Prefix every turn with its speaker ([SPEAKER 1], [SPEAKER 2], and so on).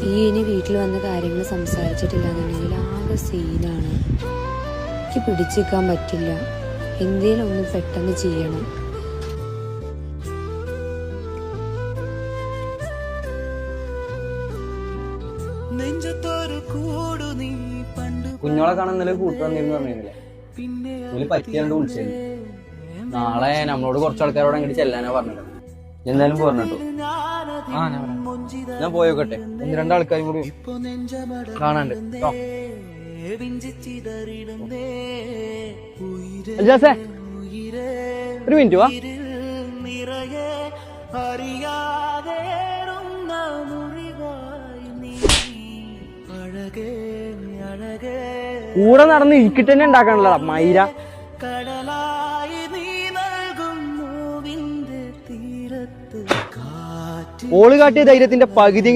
[SPEAKER 1] ഈ ഇനി വീട്ടിൽ വന്ന കാര്യങ്ങൾ സംസാരിച്ചിട്ടില്ല എന്നുണ്ടെങ്കിൽ ആകെ സീനാണ്. എനിക്ക് പിടിച്ചിരിക്കാൻ പറ്റില്ല. എന്തേലും ഒന്ന് പെട്ടെന്ന് ചെയ്യണം.
[SPEAKER 2] കുഞ്ഞോളെ കാണാൻ ഇന്നലെ കൂട്ടു വന്നിരുന്നു പറഞ്ഞില്ലേ, ഇതില് പറ്റിയാണ്ട് വിളിച്ചിരുന്നു. നാളെ നമ്മളോട് കുറച്ച് ആൾക്കാരോട് അങ്ങോട്ട് ചെല്ലാനാ പറഞ്ഞത്. എന്തായാലും പറഞ്ഞിട്ടോ. ഞാൻ പോയോക്കട്ടെ, 1-2 ആൾക്കാരും കൂടി കാണാണ്ട്. ഒരു മിനിറ്റ് വാ. കൂടെ നടന്ന് ഇരിക്കിട്ട് തന്നെ ഉണ്ടാക്കാനുള്ള മൈര. ഓള് കാട്ടിയ ധൈര്യത്തിന്റെ പകുതി